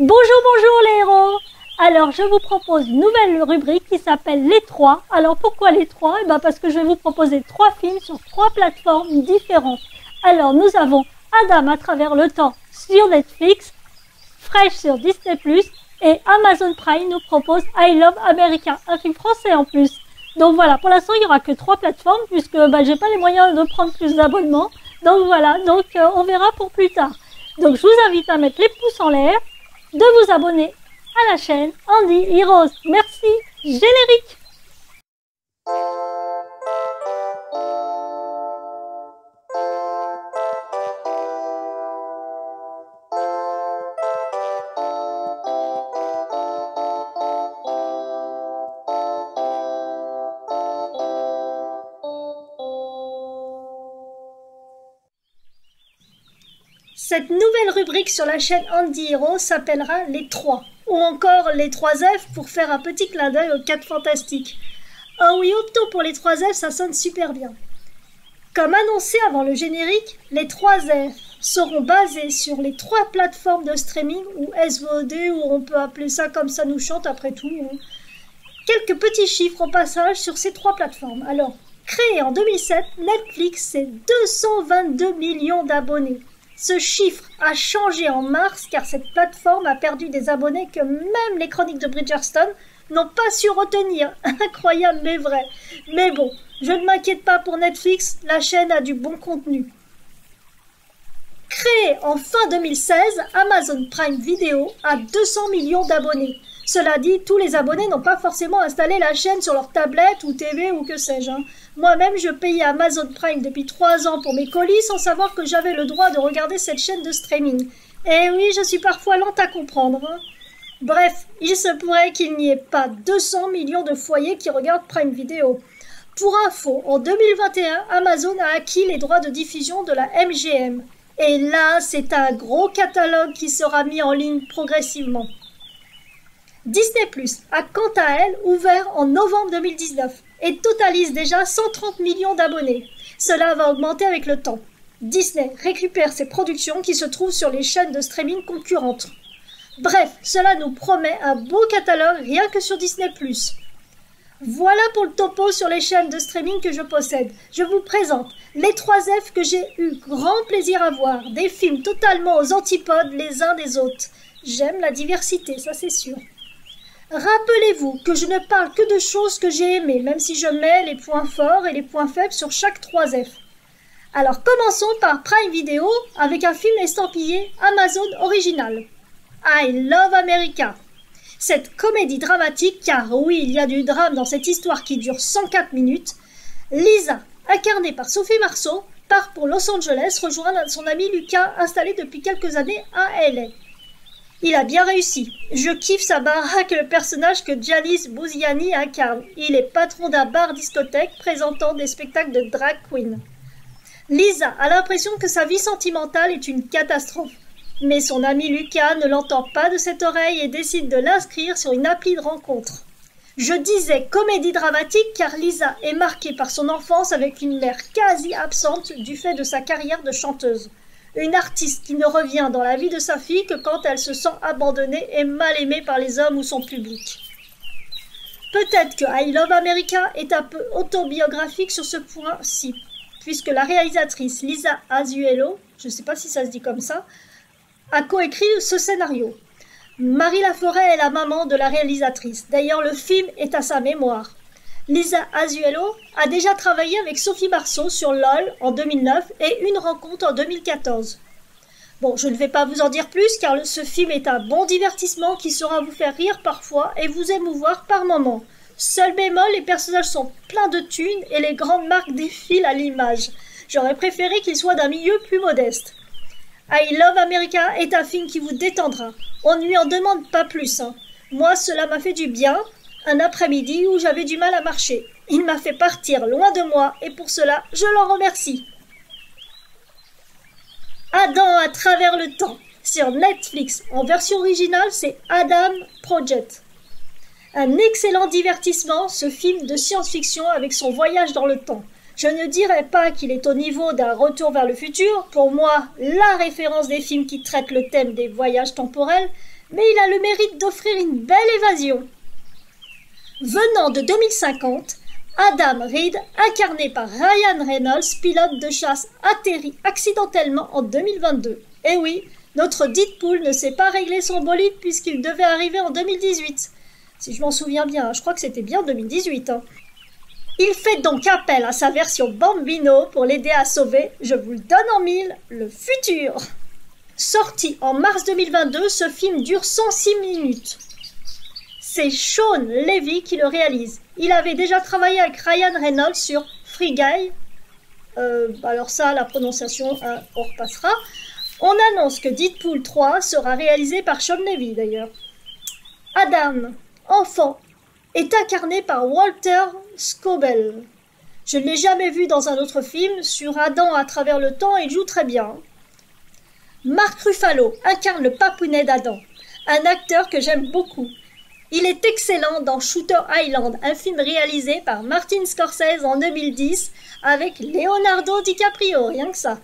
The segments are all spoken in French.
Bonjour les héros. Alors je vous propose une nouvelle rubrique qui s'appelle les 3. Alors pourquoi les 3? Parce que je vais vous proposer 3 films sur 3 plateformes différentes. Alors nous avons Adam à travers le temps sur Netflix, Fresh sur Disney+, et Amazon Prime nous propose I Love America, un film français en plus. Donc voilà, pour l'instant il n'y aura que 3 plateformes puisque j'ai pas les moyens de prendre plus d'abonnements. Donc voilà, on verra pour plus tard. Donc je vous invite à mettre les pouces en l'air, de vous abonner à la chaîne Andy Heroes. Merci, générique. Cette nouvelle rubrique sur la chaîne Andy Heroes s'appellera les 3, ou encore les 3 F pour faire un petit clin d'œil aux 4 fantastiques. Oh oui, optons pour les 3 F, ça sonne super bien. Comme annoncé avant le générique, les 3 F seront basés sur les 3 plateformes de streaming, ou SVOD, ou on peut appeler ça comme ça nous chante après tout. Quelques petits chiffres au passage sur ces 3 plateformes. Alors, créé en 2007, Netflix, c'est 222 millions d'abonnés. Ce chiffre a changé en mars car cette plateforme a perdu des abonnés que même les chroniques de Bridgerton n'ont pas su retenir. Incroyable mais vrai. Mais bon, je ne m'inquiète pas pour Netflix, la chaîne a du bon contenu. Créé en fin 2016, Amazon Prime Video a 200 millions d'abonnés. Cela dit, tous les abonnés n'ont pas forcément installé la chaîne sur leur tablette ou TV ou que sais-je. Moi-même, je payais Amazon Prime depuis 3 ans pour mes colis sans savoir que j'avais le droit de regarder cette chaîne de streaming. Et oui, je suis parfois lente à comprendre. Bref, il se pourrait qu'il n'y ait pas 200 millions de foyers qui regardent Prime Video. Pour info, en 2021, Amazon a acquis les droits de diffusion de la MGM. Et là, c'est un gros catalogue qui sera mis en ligne progressivement. Disney+ a quant à elle ouvert en novembre 2019 et totalise déjà 130 millions d'abonnés. Cela va augmenter avec le temps. Disney récupère ses productions qui se trouvent sur les chaînes de streaming concurrentes. Bref, cela nous promet un beau catalogue rien que sur Disney+. Voilà pour le topo sur les chaînes de streaming que je possède. Je vous présente les 3 F que j'ai eu grand plaisir à voir. Des films totalement aux antipodes les uns des autres. J'aime la diversité, ça c'est sûr. Rappelez-vous que je ne parle que de choses que j'ai aimées, même si je mets les points forts et les points faibles sur chaque 3 F. Alors commençons par Prime Video avec un film estampillé Amazon Original. I Love America. Cette comédie dramatique, car oui, il y a du drame dans cette histoire qui dure 104 minutes, Lisa, incarnée par Sophie Marceau, part pour Los Angeles rejoindre son ami Lucas installé depuis quelques années à LA. Il a bien réussi. Je kiffe sa baraque et le personnage que Janice Bouziani incarne. Il est patron d'un bar-discothèque présentant des spectacles de drag queen. Lisa a l'impression que sa vie sentimentale est une catastrophe. Mais son ami Lucas ne l'entend pas de cette oreille et décide de l'inscrire sur une appli de rencontre. Je disais comédie dramatique car Lisa est marquée par son enfance avec une mère quasi absente du fait de sa carrière de chanteuse. Une artiste qui ne revient dans la vie de sa fille que quand elle se sent abandonnée et mal aimée par les hommes ou son public. Peut-être que I Love America est un peu autobiographique sur ce point-ci, puisque la réalisatrice Lisa Azuelo, je ne sais pas si ça se dit comme ça, a coécrit ce scénario. Marie Laforêt est la maman de la réalisatrice. D'ailleurs, le film est à sa mémoire. Lisa Azuelo a déjà travaillé avec Sophie Marceau sur LOL en 2009 et Une rencontre en 2014. Bon, je ne vais pas vous en dire plus car ce film est un bon divertissement qui saura vous faire rire parfois et vous émouvoir par moments. Seul bémol, les personnages sont pleins de thunes et les grandes marques défilent à l'image. J'aurais préféré qu'ils soient d'un milieu plus modeste. I Love America est un film qui vous détendra. On ne lui en demande pas plus. Moi, cela m'a fait du bien. Un après-midi où j'avais du mal à marcher. Il m'a fait partir loin de moi et pour cela, je l'en remercie. Adam à travers le temps. Sur Netflix, en version originale, c'est Adam Project. Un excellent divertissement, ce film de science-fiction avec son voyage dans le temps. Je ne dirais pas qu'il est au niveau d'un Retour vers le futur, pour moi, la référence des films qui traitent le thème des voyages temporels, mais il a le mérite d'offrir une belle évasion. Venant de 2050, Adam Reed, incarné par Ryan Reynolds, pilote de chasse, atterrit accidentellement en 2022. Et oui, notre Deadpool ne s'est pas réglé son bolide puisqu'il devait arriver en 2018. Si je m'en souviens bien, je crois que c'était bien 2018. Il fait donc appel à sa version Bambino pour l'aider à sauver, je vous le donne en mille, le futur. Sorti en mars 2022, ce film dure 106 minutes. C'est Sean Levy qui le réalise. Il avait déjà travaillé avec Ryan Reynolds sur Free Guy. Alors ça, la prononciation, on repassera. On annonce que Deadpool 3 sera réalisé par Sean Levy d'ailleurs. Adam, enfant, est incarné par Walter Scobell. Je ne l'ai jamais vu dans un autre film. Sur Adam à travers le temps, il joue très bien. Mark Ruffalo incarne le papounet d'Adam, un acteur que j'aime beaucoup. Il est excellent dans Shooter Island, un film réalisé par Martin Scorsese en 2010 avec Leonardo DiCaprio, rien que ça.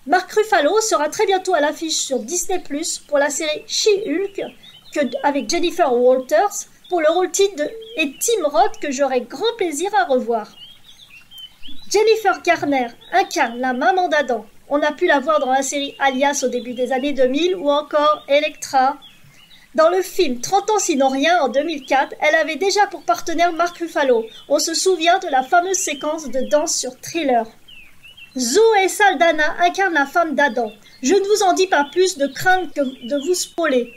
Mark Ruffalo sera très bientôt à l'affiche sur Disney+ pour la série She-Hulk avec Jennifer Walters pour le rôle titre et Tim Roth que j'aurai grand plaisir à revoir. Jennifer Garner incarne la maman d'Adam. On a pu la voir dans la série Alias au début des années 2000 ou encore Elektra. Dans le film 30 ans sinon rien en 2004, elle avait déjà pour partenaire Mark Ruffalo. On se souvient de la fameuse séquence de danse sur Thriller. Zoé Saldana incarne la femme d'Adam. Je ne vous en dis pas plus de crainte que de vous spoiler.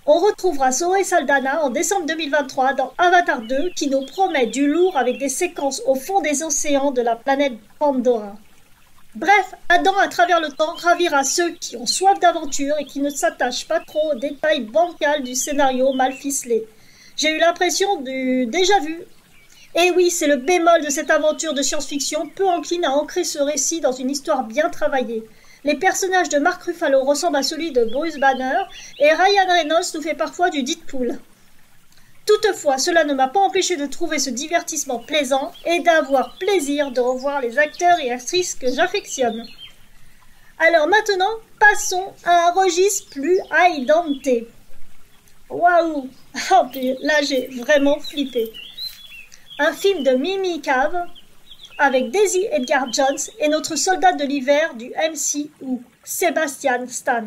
On retrouvera Zoé Saldana en décembre 2023 dans Avatar 2 qui nous promet du lourd avec des séquences au fond des océans de la planète Pandora. Bref, Adam à travers le temps ravira ceux qui ont soif d'aventure et qui ne s'attachent pas trop aux détails bancals du scénario mal ficelé. J'ai eu l'impression du déjà vu. Et oui, c'est le bémol de cette aventure de science-fiction peu encline à ancrer ce récit dans une histoire bien travaillée. Les personnages de Mark Ruffalo ressemblent à celui de Bruce Banner et Ryan Reynolds nous fait parfois du Deadpool. Toutefois, cela ne m'a pas empêché de trouver ce divertissement plaisant et d'avoir plaisir de revoir les acteurs et actrices que j'affectionne. Alors maintenant, passons à un registre plus al dente. Waouh! Oh, là j'ai vraiment flippé. Un film de Mimi Cave avec Daisy Edgar Jones et notre soldat de l'hiver du MCU, Sebastian Stan.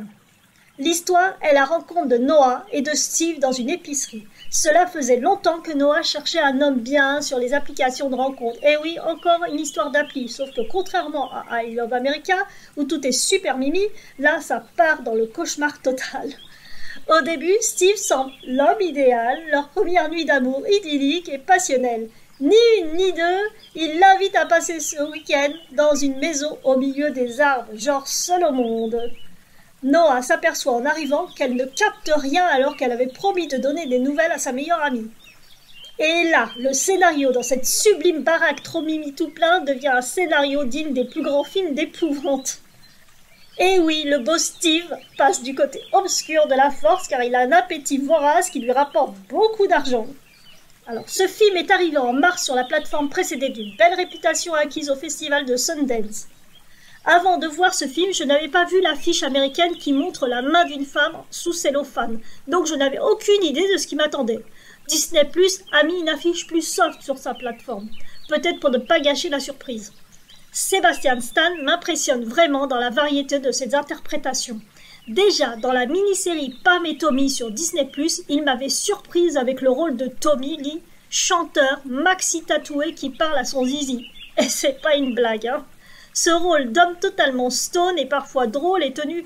L'histoire est la rencontre de Noah et de Steve dans une épicerie. Cela faisait longtemps que Noah cherchait un homme bien sur les applications de rencontre. Et oui, encore une histoire d'appli, sauf que contrairement à I Love America, où tout est super mimi, là ça part dans le cauchemar total. Au début, Steve semble l'homme idéal, leur première nuit d'amour idyllique et passionnelle. Ni une ni deux, il l'invite à passer ce week-end dans une maison au milieu des arbres, genre seul au monde. Noah s'aperçoit en arrivant qu'elle ne capte rien alors qu'elle avait promis de donner des nouvelles à sa meilleure amie. Et là, le scénario dans cette sublime baraque trop mimi tout plein devient un scénario digne des plus grands films d'épouvante. Et oui, le beau Steve passe du côté obscur de la force car il a un appétit vorace qui lui rapporte beaucoup d'argent. Alors, ce film est arrivé en mars sur la plateforme précédée d'une belle réputation acquise au festival de Sundance. Avant de voir ce film, je n'avais pas vu l'affiche américaine qui montre la main d'une femme sous cellophane, donc je n'avais aucune idée de ce qui m'attendait. Disney+ a mis une affiche plus soft sur sa plateforme, peut-être pour ne pas gâcher la surprise. Sebastian Stan m'impressionne vraiment dans la variété de ses interprétations. Déjà, dans la mini-série Pam et Tommy sur Disney+, il m'avait surprise avec le rôle de Tommy Lee, chanteur maxi tatoué qui parle à son zizi. Et c'est pas une blague, hein. Ce rôle d'homme totalement stone et parfois drôle est tenu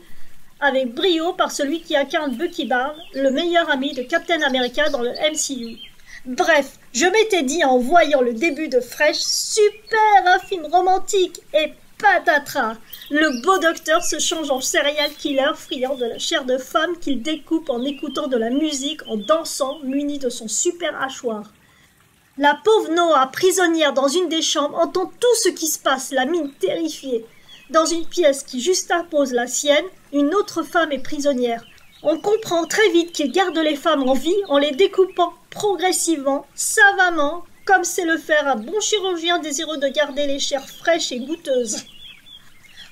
avec brio par celui qui incarne Bucky Barnes, le meilleur ami de Captain America dans le MCU. Bref, je m'étais dit en voyant le début de Fresh, super, un film romantique, et patatras, le beau docteur se change en serial killer friand de la chair de femme qu'il découpe en écoutant de la musique, en dansant, muni de son super hachoir. La pauvre Noah, prisonnière dans une des chambres, entend tout ce qui se passe, la mine terrifiée. Dans une pièce qui juxtapose la sienne, une autre femme est prisonnière. On comprend très vite qu'il garde les femmes en vie en les découpant progressivement, savamment, comme sait le faire un bon chirurgien désireux de garder les chairs fraîches et goûteuses.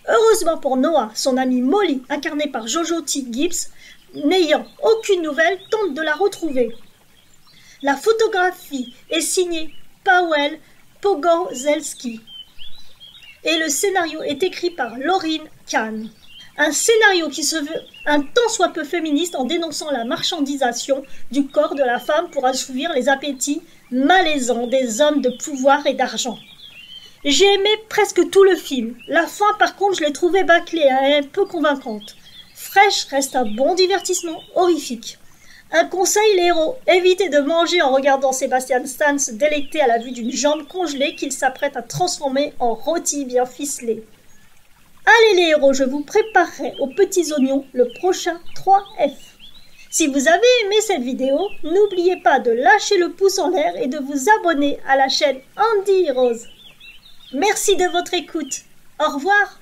Heureusement pour Noah, son amie Molly, incarnée par Jojo T. Gibbs, n'ayant aucune nouvelle, tente de la retrouver. La photographie est signée Paweł Pogorzelski et le scénario est écrit par Lauryn Kahn. Un scénario qui se veut un tant soit peu féministe en dénonçant la marchandisation du corps de la femme pour assouvir les appétits malaisants des hommes de pouvoir et d'argent. J'ai aimé presque tout le film. La fin, par contre, je l'ai trouvée bâclée et un peu convaincante. Fresh reste un bon divertissement horrifique. Un conseil, les héros, évitez de manger en regardant Sebastian Stan se délecter à la vue d'une jambe congelée qu'il s'apprête à transformer en rôti bien ficelé. Allez les héros, je vous préparerai aux petits oignons le prochain 3F. Si vous avez aimé cette vidéo, n'oubliez pas de lâcher le pouce en l'air et de vous abonner à la chaîne Andy Rose. Merci de votre écoute. Au revoir.